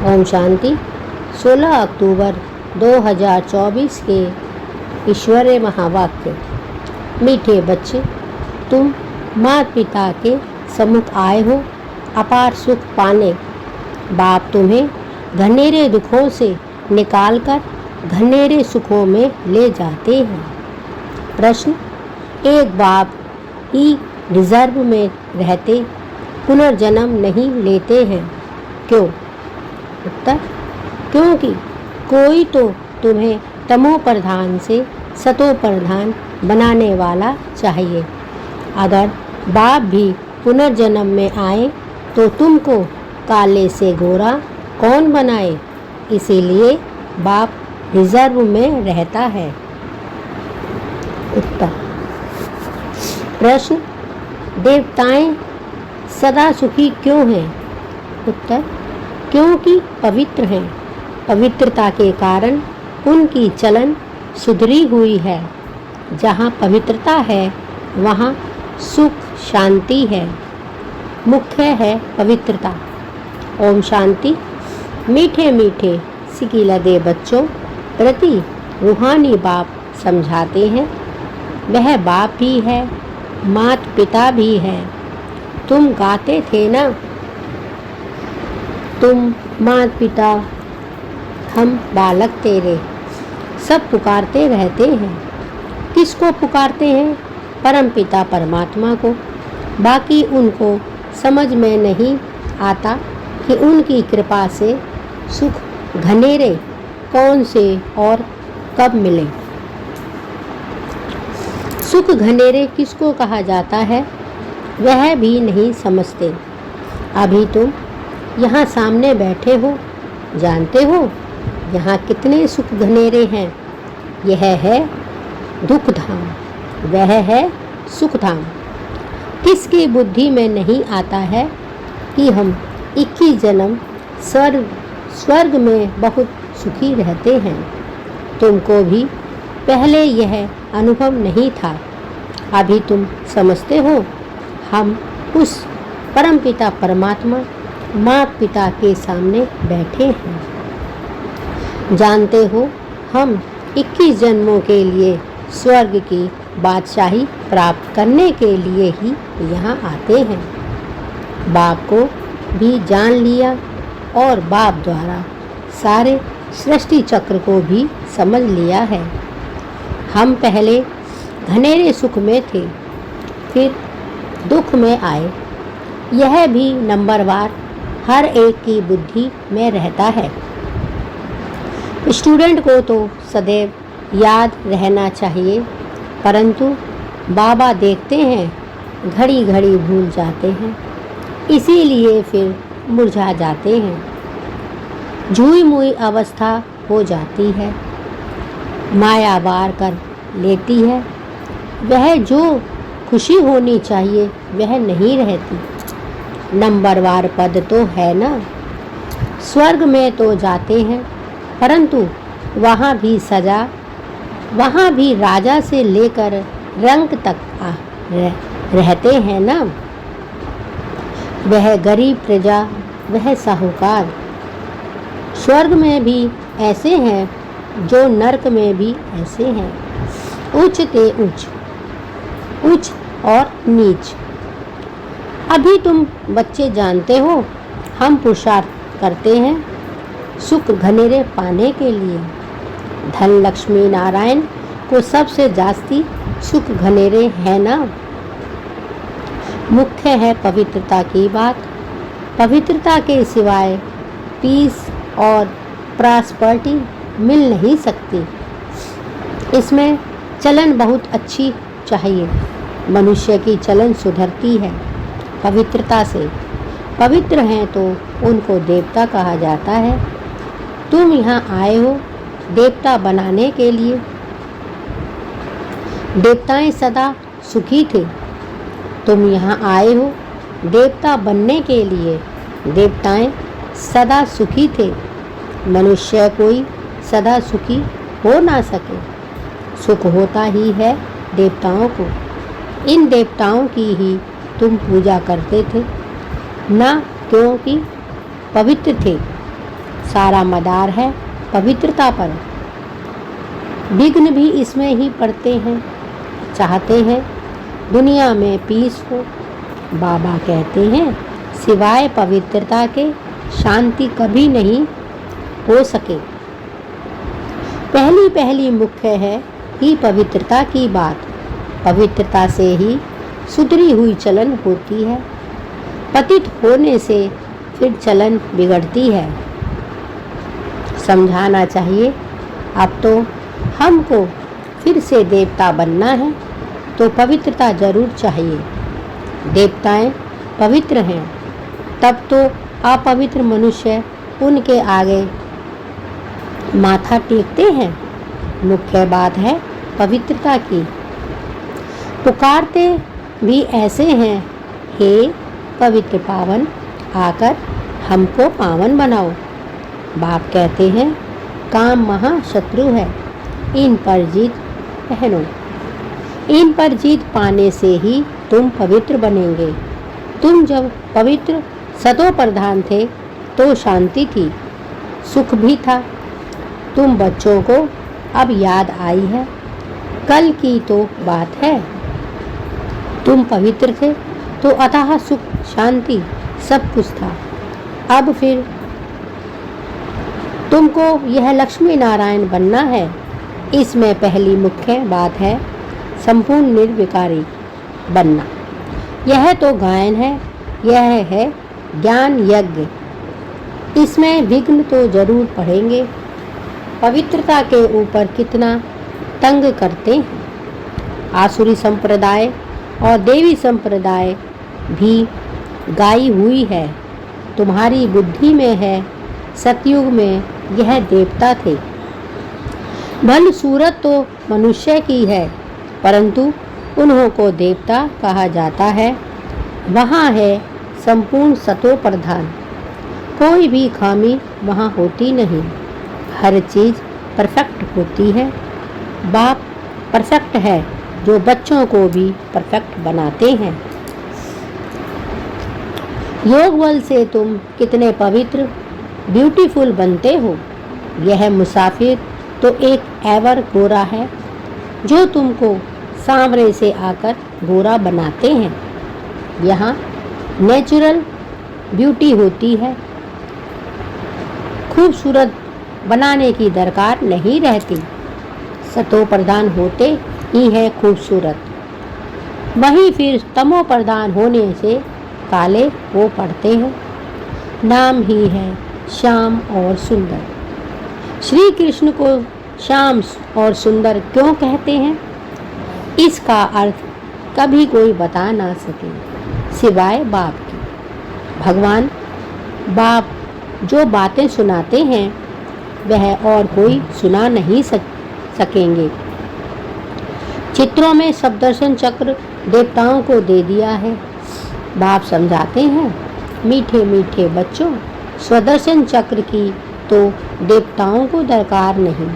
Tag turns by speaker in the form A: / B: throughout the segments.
A: ओम शांति। 16 अक्टूबर 2024 के ईश्वरीय महावाक्य। मीठे बच्चे, तुम माता पिता के सम्मुख आए हो अपार सुख पाने। बाप तुम्हें घनेरे दुखों से निकालकर घनेरे सुखों में ले जाते हैं। प्रश्न, एक बाप ही रिजर्व में रहते पुनर्जन्म नहीं लेते हैं, क्यों? उत्तर, क्योंकि कोई तो तुम्हें तमो प्रधान से सतो प्रधान बनाने वाला चाहिए। अगर बाप भी पुनर्जन्म में आए तो तुमको काले से गोरा कौन बनाए? इसीलिए बाप रिजर्व में रहता है। उत्तर। प्रश्न, देवताएं सदा सुखी क्यों हैं? उत्तर, क्योंकि पवित्र हैं। पवित्रता के कारण उनकी चलन सुधरी हुई है। जहाँ पवित्रता है वहाँ सुख शांति है। मुख्य है पवित्रता। ओम शांति। मीठे मीठे सिकिलदे बच्चों प्रति रूहानी बाप समझाते हैं। वह बाप भी है, माता पिता भी है। तुम गाते थे ना, तुम माता पिता हम बालक तेरे, सब पुकारते रहते हैं। किसको पुकारते हैं? परम पिता परमात्मा को। बाकी उनको समझ में नहीं आता कि उनकी कृपा से सुख घनेरे कौन से और कब मिले। सुख घनेरे किसको कहा जाता है वह भी नहीं समझते। अभी तुम यहाँ सामने बैठे हो, जानते हो यहाँ कितने सुख घनेरे हैं। यह है दुख धाम, वह है सुख धाम। किसकी बुद्धि में नहीं आता है कि हम 21 जन्म स्वर्ग में बहुत सुखी रहते हैं। तुमको भी पहले यह अनुभव नहीं था। अभी तुम समझते हो हम उस परमपिता परमात्मा माता पिता के सामने बैठे हैं। जानते हो हम 21 जन्मों के लिए स्वर्ग की बादशाही प्राप्त करने के लिए ही यहाँ आते हैं। बाप को भी जान लिया और बाप द्वारा सारे सृष्टि चक्र को भी समझ लिया है। हम पहले घनेरे सुख में थे, फिर दुख में आए। यह भी नंबरवार हर एक की बुद्धि में रहता है। स्टूडेंट को तो सदैव याद रहना चाहिए, परंतु बाबा देखते हैं घड़ी घड़ी भूल जाते हैं, इसीलिए फिर मुरझा जाते हैं। झूई मुई अवस्था हो जाती है, माया वार कर लेती है। वह जो खुशी होनी चाहिए वह नहीं रहती। नंबरवार पद तो है ना। स्वर्ग में तो जाते हैं, परंतु वहाँ भी सजा, वहाँ भी राजा से लेकर रंक तक रहते हैं ना। वह गरीब प्रजा, वह साहूकार। स्वर्ग में भी ऐसे हैं जो नरक में भी ऐसे हैं। उच्च ते उच्च, उच्च और नीच। अभी तुम बच्चे जानते हो हम पुरुषार्थ करते हैं सुख घनेरे पाने के लिए। धन लक्ष्मी नारायण को सबसे जास्ती सुख घनेरे है ना। मुख्य है पवित्रता की बात। पवित्रता के सिवाय पीस और प्रॉस्पेरिटी मिल नहीं सकती। इसमें चलन बहुत अच्छी चाहिए। मनुष्य की चलन सुधरती है पवित्रता से। पवित्र हैं तो उनको देवता कहा जाता है। तुम यहाँ आए हो देवता बनाने के लिए। देवताएं सदा सुखी थे। तुम यहाँ आए हो देवता बनने के लिए। देवताएं सदा सुखी थे। मनुष्य कोई सदा सुखी हो ना सके। सुख होता ही है देवताओं को। इन देवताओं की ही तुम पूजा करते थे ना, क्योंकि पवित्र थे। सारा मदार है पवित्रता पर। विघ्न भी इसमें ही पड़ते हैं। चाहते हैं दुनिया में पीस हो। बाबा कहते हैं सिवाय पवित्रता के शांति कभी नहीं हो सके। पहली पहली मुख्य है ही पवित्रता की बात। पवित्रता से ही सुधरी हुई चलन होती है। पतित होने से फिर चलन बिगड़ती है। समझाना चाहिए अब तो हमको फिर से देवता बनना है तो पवित्रता जरूर चाहिए। देवताएं पवित्र हैं तब तो अपवित्र मनुष्य उनके आगे माथा टेकते हैं। मुख्य बात है पवित्रता की। पुकारते भी ऐसे हैं, हे पवित्र पावन आकर हमको पावन बनाओ। बाप कहते हैं काम महाशत्रु है, इन पर जीत पहनो। इन पर जीत पाने से ही तुम पवित्र बनेंगे। तुम जब पवित्र सतो प्रधान थे तो शांति थी, सुख भी था। तुम बच्चों को अब याद आई है, कल की तो बात है। तुम पवित्र थे तो अतः सुख शांति सब कुछ था। अब फिर तुमको यह लक्ष्मी नारायण बनना है। इसमें पहली मुख्य बात है संपूर्ण निर्विकारी बनना। यह तो गायन है, यह है ज्ञान यज्ञ। इसमें विघ्न तो जरूर पड़ेंगे। पवित्रता के ऊपर कितना तंग करते हैं। आसुरी संप्रदाय और देवी संप्रदाय भी गाई हुई है। तुम्हारी बुद्धि में है सतयुग में यह देवता थे। भल सूरत तो मनुष्य की है परंतु उन्हों को देवता कहा जाता है। वहाँ है संपूर्ण सतो प्रधान, कोई भी खामी वहाँ होती नहीं। हर चीज़ परफेक्ट होती है। बाप परफेक्ट है जो बच्चों को भी परफेक्ट बनाते हैं। योग बल से तुम कितने पवित्र ब्यूटीफुल बनते हो। यह मुसाफिर तो एक एवर गोरा है जो तुमको सांवरे से आकर गोरा बनाते हैं। यहाँ नेचुरल ब्यूटी होती है, खूबसूरत बनाने की दरकार नहीं रहती। सतो प्रधान होते ही है खूबसूरत, वहीं फिर तमो प्रधान होने से काले वो पड़ते हैं। नाम ही है श्याम और सुंदर। श्री कृष्ण को श्याम और सुंदर क्यों कहते हैं, इसका अर्थ कभी कोई बता ना सके सिवाय बाप के। भगवान बाप जो बातें सुनाते हैं वह और कोई सुना नहीं सकेंगे। चित्रों में सप्तदर्शन चक्र देवताओं को दे दिया है। बाप समझाते हैं मीठे मीठे बच्चों, स्वदर्शन चक्र की तो देवताओं को दरकार नहीं।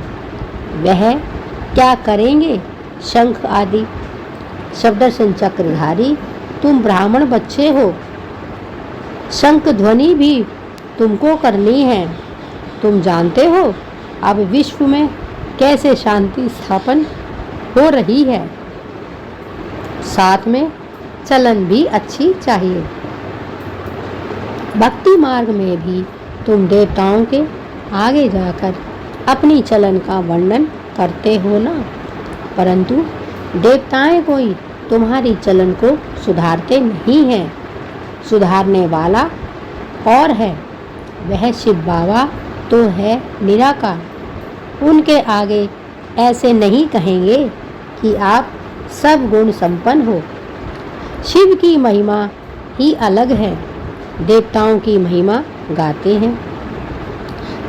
A: वह क्या करेंगे शंख आदि। सप्तदर्शन चक्रधारी तुम ब्राह्मण बच्चे हो, शंख ध्वनि भी तुमको करनी है। तुम जानते हो अब विश्व में कैसे शांति स्थापन हो रही है। साथ में चलन भी अच्छी चाहिए। भक्ति मार्ग में भी तुम देवताओं के आगे जाकर अपनी चलन का वर्णन करते हो ना, परंतु देवताएं कोई तुम्हारी चलन को सुधारते नहीं हैं। सुधारने वाला और है, वह शिव बाबा तो है निराकार। उनके आगे ऐसे नहीं कहेंगे कि आप सब गुण संपन्न हो। शिव की महिमा ही अलग है, देवताओं की महिमा गाते हैं।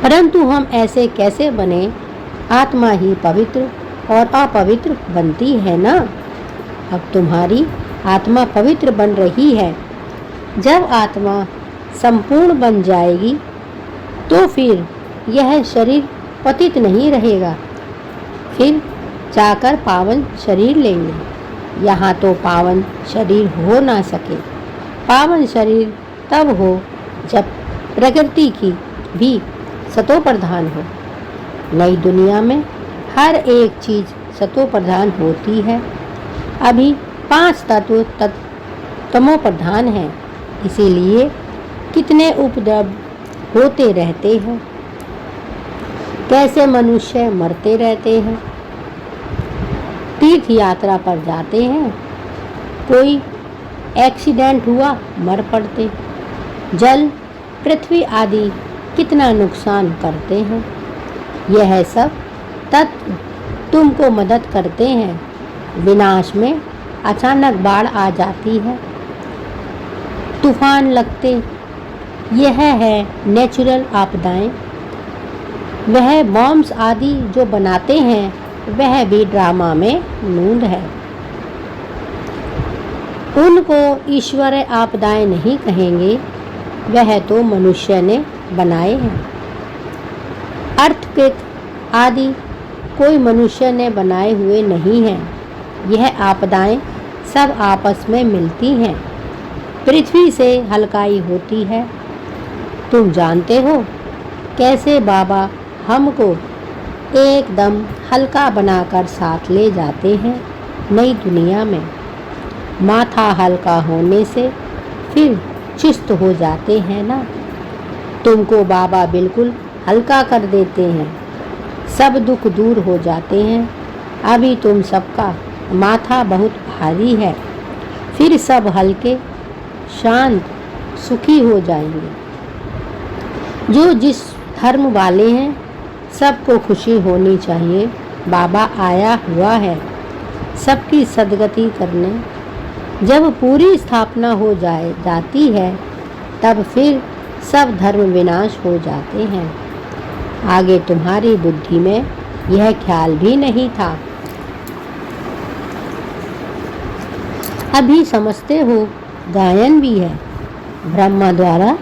A: परंतु हम ऐसे कैसे बने, आत्मा ही पवित्र और अपवित्र बनती है ना। अब तुम्हारी आत्मा पवित्र बन रही है। जब आत्मा संपूर्ण बन जाएगी तो फिर यह शरीर पतित नहीं रहेगा, फिर जाकर पावन शरीर लेंगे। यहाँ तो पावन शरीर हो ना सके। पावन शरीर तब हो जब प्रकृति की भी सतो प्रधान हो। नई दुनिया में हर एक चीज़ सतो प्रधान होती है। अभी 5 तत्व तमो प्रधान हैं, इसीलिए कितने उपद्रव होते रहते हैं। कैसे मनुष्य मरते रहते हैं। तीर्थ यात्रा पर जाते हैं, कोई एक्सीडेंट हुआ मर पड़ते। जल, पृथ्वी आदि कितना नुकसान करते हैं। यह सब तत्व तुमको मदद करते हैं। विनाश में अचानक बाढ़ आ जाती है, तूफान लगते, यह है नेचुरल आपदाएं। वह बॉम्ब्स आदि जो बनाते हैं वह भी ड्रामा में नूंद है। उनको ईश्वर आपदाएं नहीं कहेंगे, वह तो मनुष्य ने बनाए हैं। अर्थक्वेक आदि कोई मनुष्य ने बनाए हुए नहीं हैं। यह आपदाएं सब आपस में मिलती हैं, पृथ्वी से हल्काई होती है। तुम जानते हो कैसे बाबा हमको एकदम हल्का बनाकर साथ ले जाते हैं नई दुनिया में। माथा हल्का होने से फिर चुस्त हो जाते हैं ना। तुमको बाबा बिल्कुल हल्का कर देते हैं, सब दुख दूर हो जाते हैं। अभी तुम सबका माथा बहुत भारी है, फिर सब हल्के, शांत, सुखी हो जाएंगे। जो जिस धर्म वाले हैं सबको खुशी होनी चाहिए। बाबा आया हुआ है सबकी सद्गति करने। जब पूरी स्थापना हो जाती है तब फिर सब धर्म विनाश हो जाते हैं। आगे तुम्हारी बुद्धि में यह ख्याल भी नहीं था। अभी समझते हो गायन भी है, ब्रह्मा द्वारा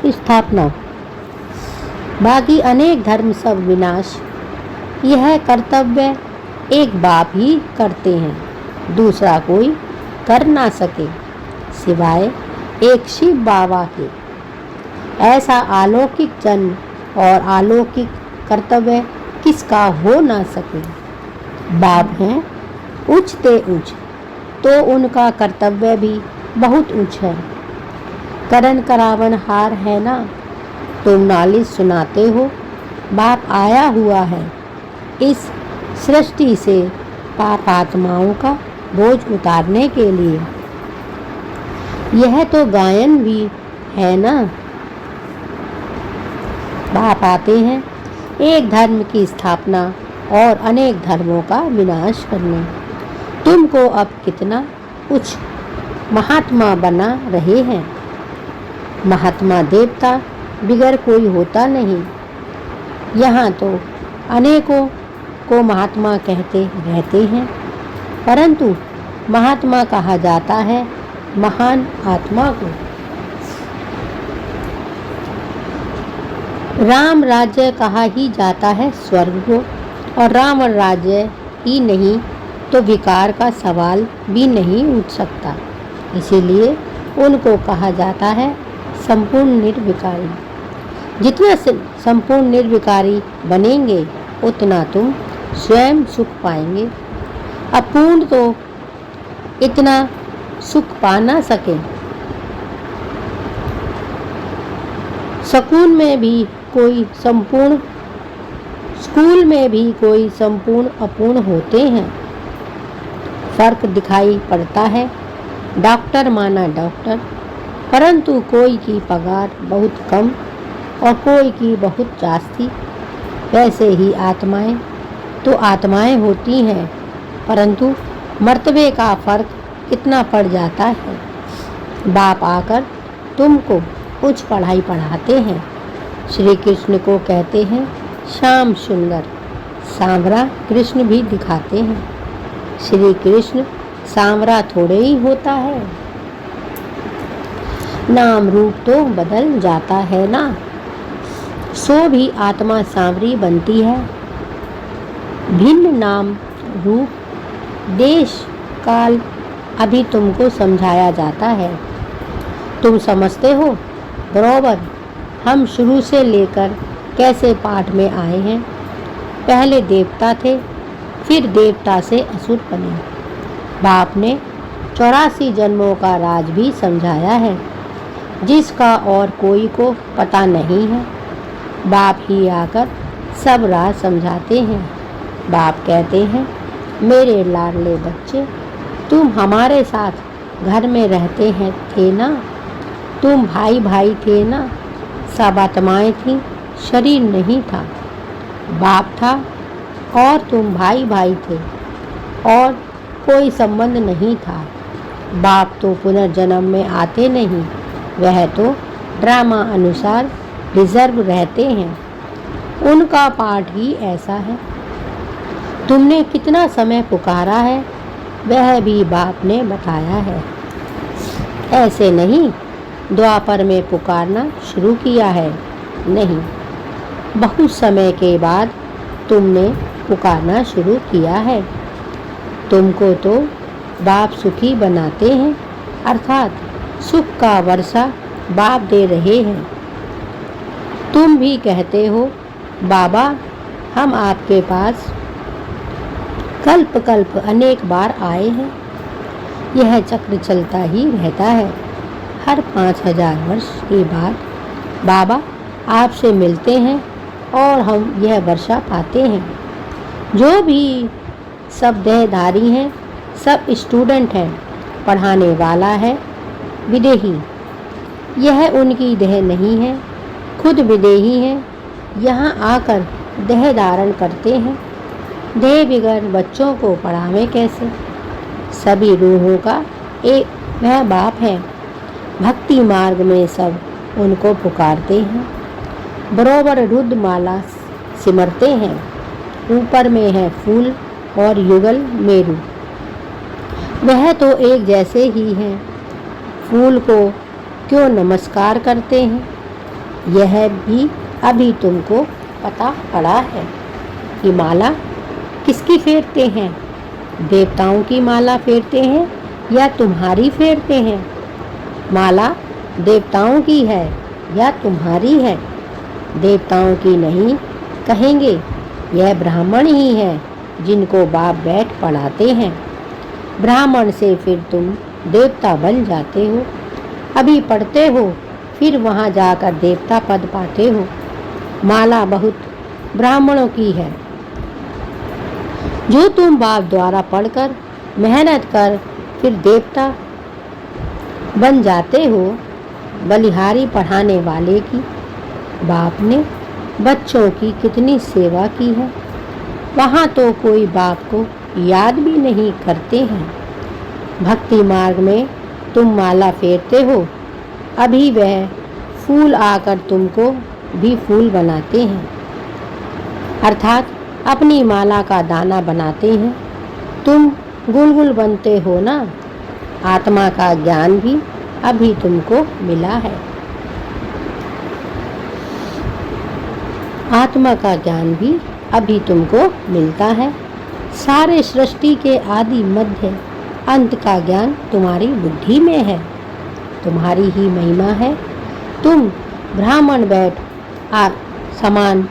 A: स्थापना, बाकी अनेक धर्म सब विनाश। यह कर्तव्य एक बाप ही करते हैं, दूसरा कोई कर ना सके सिवाय एक शिव बाबा के। ऐसा अलौकिक जन्म और अलौकिक कर्तव्य किसका हो ना सके। बाप हैं उच्च ते उच्च, तो उनका कर्तव्य भी बहुत उच्च है। करण करावन हार है ना। तुम नालिश सुनाते हो, बाप आया हुआ है इस सृष्टि से पाप आत्माओं का बोझ उतारने के लिए। यह तो गायन भी है ना। बाप आते हैं एक धर्म की स्थापना और अनेक धर्मों का विनाश करने। तुमको अब कितना कुछ महात्मा बना रहे हैं। महात्मा देवता बिगर कोई होता नहीं। यहाँ तो अनेकों को महात्मा कहते रहते हैं, परंतु महात्मा कहा जाता है महान आत्मा को। राम राज्य कहा ही जाता है स्वर्ग को, और राम राज्य ही नहीं तो विकार का सवाल भी नहीं उठ सकता। इसीलिए उनको कहा जाता है संपूर्ण निर्विकारी। जितना संपूर्ण निर्विकारी बनेंगे उतना तुम स्वयं सुख पाएंगे। अपूर्ण तो इतना सुख पा ना सके। स्कूल में भी कोई संपूर्ण अपूर्ण होते हैं। फर्क दिखाई पड़ता है। डॉक्टर माना डॉक्टर, परंतु कोई की पगार बहुत कम और कोई की बहुत जास्ती। वैसे ही आत्माएं तो आत्माएं होती हैं, परंतु मर्तबे का फर्क कितना पड़ जाता है। बाप आकर तुमको कुछ पढ़ाई पढ़ाते हैं। श्री कृष्ण को कहते हैं श्याम सुंदर, सांवरा कृष्ण भी दिखाते हैं। श्री कृष्ण सांवरा थोड़े ही होता है, नाम रूप तो बदल जाता है ना। सो भी आत्मा सांवरी बनती है। भिन्न नाम रूप देश काल अभी तुमको समझाया जाता है। तुम समझते हो बरोबर। हम शुरू से लेकर कैसे पाठ में आए हैं। पहले देवता थे, फिर देवता से असुर बने। बाप ने 84 जन्मों का राज भी समझाया है, जिसका और कोई को पता नहीं है। बाप ही आकर सब राज समझाते हैं। बाप कहते हैं, मेरे लाडले बच्चे, तुम हमारे साथ घर में रहते हैं थे ना। तुम भाई भाई थे ना। सब आत्माएं थीं, शरीर नहीं था। बाप था और तुम भाई भाई थे और कोई संबंध नहीं था। बाप तो पुनर्जन्म में आते नहीं, वह तो ड्रामा अनुसार रिजर्व रहते हैं। उनका पाठ ही ऐसा है। तुमने कितना समय पुकारा है, वह भी बाप ने बताया है। ऐसे नहीं द्वापर में पुकारना शुरू किया है, नहीं, बहुत समय के बाद तुमने पुकारना शुरू किया है। तुमको तो बाप सुखी बनाते हैं, अर्थात सुख का वर्षा बाप दे रहे हैं। तुम भी कहते हो, बाबा हम आपके पास कल्प कल्प अनेक बार आए हैं। यह चक्र चलता ही रहता है। हर 5000 वर्ष के बाद बाबा आपसे मिलते हैं और हम यह वर्षा पाते हैं। जो भी सब देहधारी हैं, सब स्टूडेंट हैं, पढ़ाने वाला है विदेही। यह उनकी देह नहीं है, खुद विदेही हैं। यहाँ आकर देह धारण करते हैं। देह बिगर बच्चों को पढ़ावें कैसे। सभी रूहों का एक वह बाप है। भक्ति मार्ग में सब उनको पुकारते हैं। बरोबर रुद्र माला सिमरते हैं। ऊपर में है फूल और युगल मेरू। वह तो एक जैसे ही हैं। फूल को क्यों नमस्कार करते हैं, यह भी अभी तुमको पता पड़ा है कि माला किसकी फेरते हैं। देवताओं की माला फेरते हैं या तुम्हारी फेरते हैं। माला देवताओं की है या तुम्हारी है। देवताओं की नहीं कहेंगे, यह ब्राह्मण ही है जिनको बाप बैठ पढ़ाते हैं। ब्राह्मण से फिर तुम देवता बन जाते हो। अभी पढ़ते हो, फिर वहाँ जाकर देवता पद पाते हो। माला बहुत ब्राह्मणों की है। जो तुम बाप द्वारा पढ़कर मेहनत कर फिर देवता बन जाते हो, बलिहारी पढ़ाने वाले की। बाप ने बच्चों की कितनी सेवा की है। वहाँ तो कोई बाप को याद भी नहीं करते हैं। भक्ति मार्ग में तुम माला फेरते हो, अभी वह फूल आकर तुमको भी फूल बनाते हैं, अर्थात अपनी माला का दाना बनाते हैं। तुम गुलगुल बनते हो ना। आत्मा का ज्ञान भी अभी तुमको मिला है। आत्मा का ज्ञान भी अभी तुमको मिलता है। सारे सृष्टि के आदि मध्य अंत का ज्ञान तुम्हारी बुद्धि में है। तुम्हारी ही महिमा है। तुम ब्राह्मण बैठ समान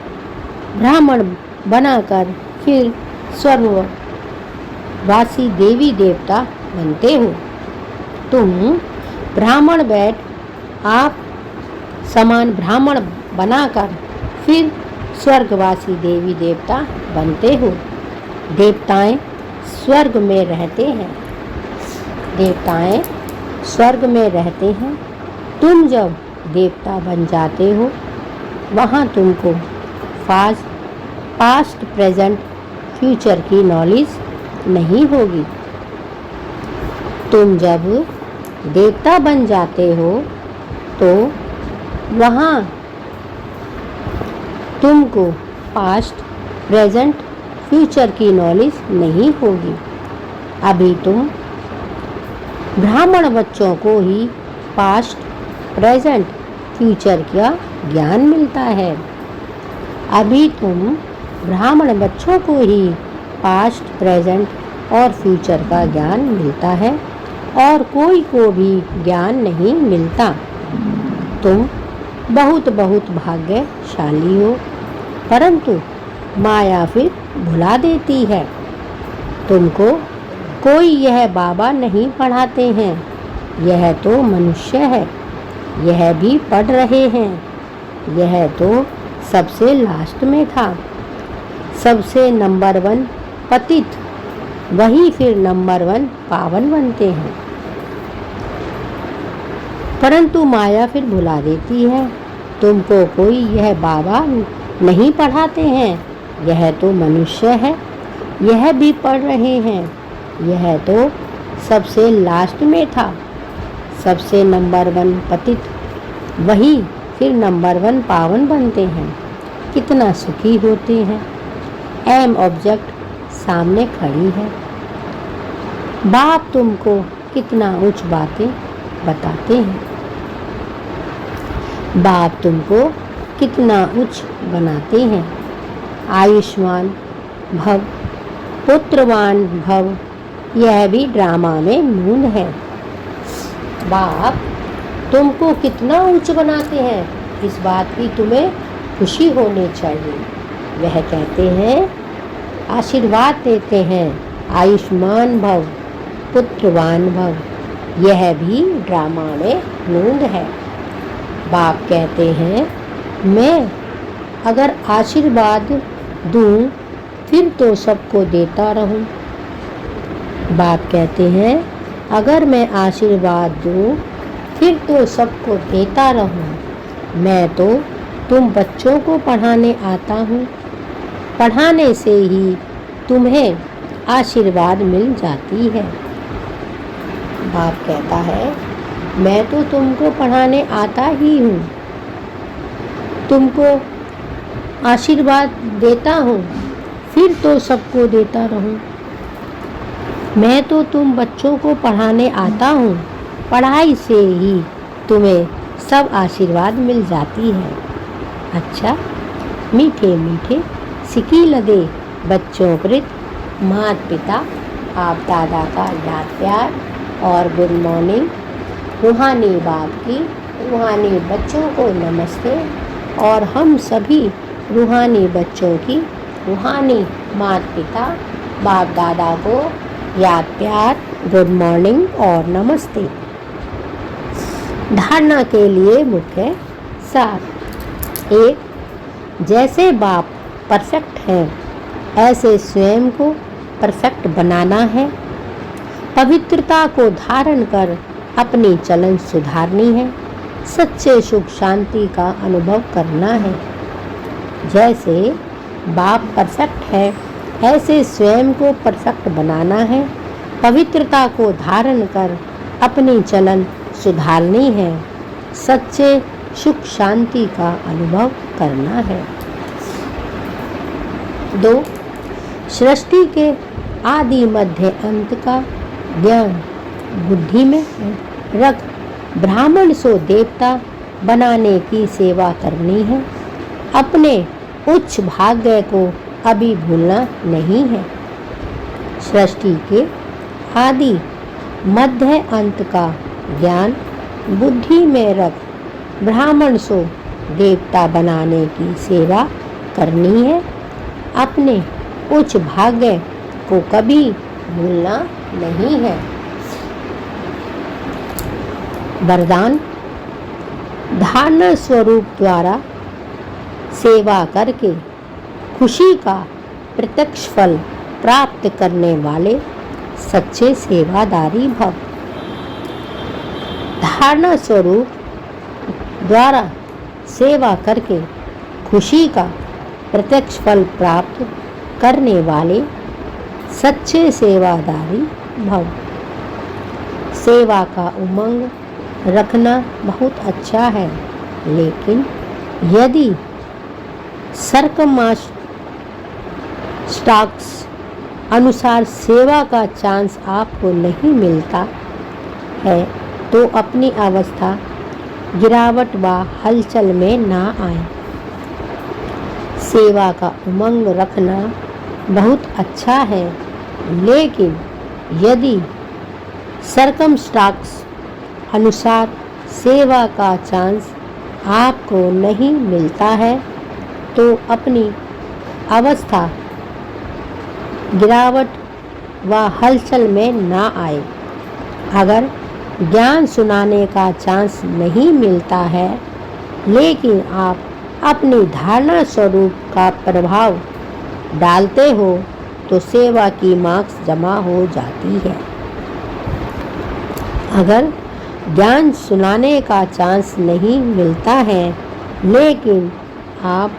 A: ब्राह्मण बनाकर फिर स्वर्गवासी देवी देवता बनते हो। तुम ब्राह्मण बैठ आप समान ब्राह्मण बनाकर फिर स्वर्गवासी देवी देवता बनते हो। देवताएं स्वर्ग में रहते हैं। देवताएं स्वर्ग में रहते हैं। तुम जब देवता बन जाते हो, वहाँ तुमको पास्ट प्रेजेंट फ्यूचर की नॉलेज नहीं होगी। तुम जब देवता बन जाते हो तो वहाँ तुमको पास्ट प्रेजेंट फ्यूचर की नॉलेज नहीं होगी। अभी तुम ब्राह्मण बच्चों को ही पास्ट प्रेजेंट फ्यूचर का ज्ञान मिलता है। अभी तुम ब्राह्मण बच्चों को ही पास्ट प्रेजेंट और फ्यूचर का ज्ञान मिलता है और कोई को भी ज्ञान नहीं मिलता। तुम बहुत बहुत भाग्यशाली हो। परंतु माया फिर भुला देती है। तुमको कोई यह बाबा नहीं पढ़ाते हैं, यह तो मनुष्य है, यह भी पढ़ रहे हैं। यह तो सबसे लास्ट में था, सबसे नंबर 1 पतित, वही फिर नंबर 1 पावन बनते हैं। परंतु माया फिर भुला देती है। तुमको कोई यह बाबा नहीं पढ़ाते हैं, यह तो मनुष्य है, यह भी पढ़ रहे हैं। यह तो सबसे लास्ट में था, सबसे नंबर 1 पतित, वही फिर नंबर 1 पावन बनते हैं। कितना सुखी होते हैं। एम ऑब्जेक्ट सामने खड़ी है। बाप तुमको कितना उच्च बातें बताते हैं। बाप तुमको कितना उच्च बनाते हैं। आयुष्मान भव, पुत्रवान भव, यह भी ड्रामा में मूल है। बाप तुमको कितना उच्च बनाते हैं, इस बात की तुम्हें खुशी होनी चाहिए। वह कहते हैं, आशीर्वाद देते हैं, आयुष्मान भव, पुत्रवान भव, यह भी ड्रामा में मूल है। बाप कहते हैं, मैं अगर आशीर्वाद दूं फिर तो सबको देता रहूं। बाप कहते हैं, अगर मैं आशीर्वाद दूं फिर तो सबको देता रहूं। मैं तो तुम बच्चों को पढ़ाने आता हूँ, पढ़ाने से ही तुम्हें आशीर्वाद मिल जाती है। बाप कहता है, मैं तो तुमको पढ़ाने आता ही हूँ, तुमको आशीर्वाद देता हूँ, फिर तो सबको देता रहूँ। मैं तो तुम बच्चों को पढ़ाने आता हूँ, पढ़ाई से ही तुम्हें सब आशीर्वाद मिल जाती है। अच्छा, मीठे मीठे सिकी लदे बच्चों प्रति माता पिता आप दादा का याद प्यार और गुड मॉर्निंग। रूहानी बाप की रूहानी बच्चों को नमस्ते और हम सभी रूहानी बच्चों की रूहानी माता पिता बाप दादा को याद प्यार, गुड मॉर्निंग और नमस्ते। धारणा के लिए मुख्य सार। 1. जैसे बाप परफेक्ट हैं, ऐसे स्वयं को परफेक्ट बनाना है। पवित्रता को धारण कर अपनी चलन सुधारनी है। सच्चे सुख शांति का अनुभव करना है। जैसे बाप परफेक्ट है, ऐसे स्वयं को परफेक्ट बनाना है। पवित्रता को धारण कर अपनी चलन सुधारनी है। सच्चे सुख शांति का अनुभव करना है। 2. सृष्टि के आदि मध्य अंत का ज्ञान बुद्धि में रख ब्राह्मण सो देवता बनाने की सेवा करनी है। अपने उच्च भाग्य को अभी भूलना नहीं है। सृष्टि के आदि मध्य अंत का ज्ञान बुद्धि में रख ब्राह्मण सो देवता बनाने की सेवा करनी है। अपने उच्च भाग्य को कभी भूलना नहीं है। वरदान। धारणा स्वरूप द्वारा सेवा करके खुशी का प्रत्यक्ष फल प्राप्त करने वाले सच्चे सेवादारी भव। धारणा स्वरूप द्वारा सेवा करके खुशी का प्रत्यक्ष फल प्राप्त करने वाले सच्चे सेवादारी भव। सेवा का उमंग रखना बहुत अच्छा है, लेकिन यदि सर्कमस्टांस अनुसार सेवा का चांस आपको नहीं मिलता है तो अपनी अवस्था गिरावट व हलचल में ना आए। सेवा का उमंग रखना बहुत अच्छा है, लेकिन यदि सर्कमस्टांस अनुसार सेवा का चांस आपको नहीं मिलता है तो अपनी अवस्था गिरावट व हलचल में ना आए। अगर ज्ञान सुनाने का चांस नहीं मिलता है, लेकिन आप अपनी धारणा स्वरूप का प्रभाव डालते हो, तो सेवा की मार्क्स जमा हो जाती है। अगर ज्ञान सुनाने का चांस नहीं मिलता है, लेकिन आप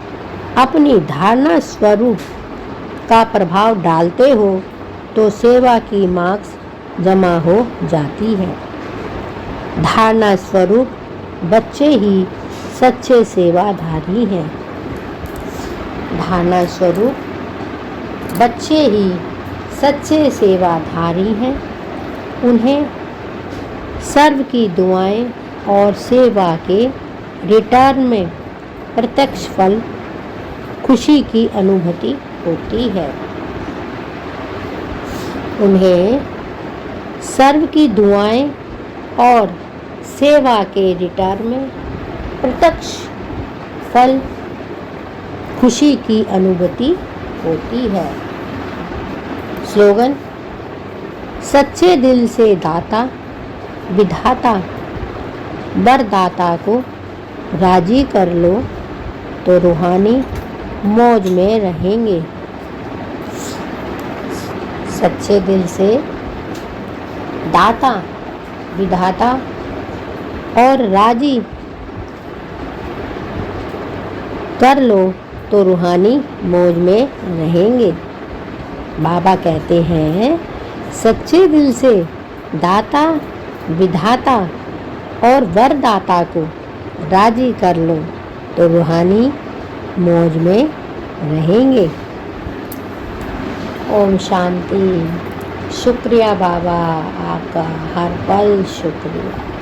A: अपनी धारणा स्वरूप का प्रभाव डालते हो, तो सेवा की मार्क्स जमा हो जाती है। धारणा स्वरूप बच्चे ही सच्चे सेवाधारी हैं। धारणा स्वरूप बच्चे ही सच्चे सेवाधारी हैं। उन्हें सर्व की दुआएं और सेवा के रिटर्न में प्रत्यक्ष फल खुशी की अनुभूति होती है। उन्हें सर्व की दुआएं और सेवा के रिटर्न में प्रत्यक्ष फल खुशी की अनुभूति होती है। स्लोगन: सच्चे दिल से दाता विधाता वरदाता को राजी कर लो, तो रूहानी मौज में रहेंगे। सच्चे दिल से दाता विधाता और राजी कर लो, तो रूहानी मौज में रहेंगे। बाबा कहते हैं, सच्चे दिल से दाता विधाता और वरदाता को राजी कर लो, तो रूहानी मौज में रहेंगे। ओम शांति। शुक्रिया बाबा, आपका हर पल शुक्रिया।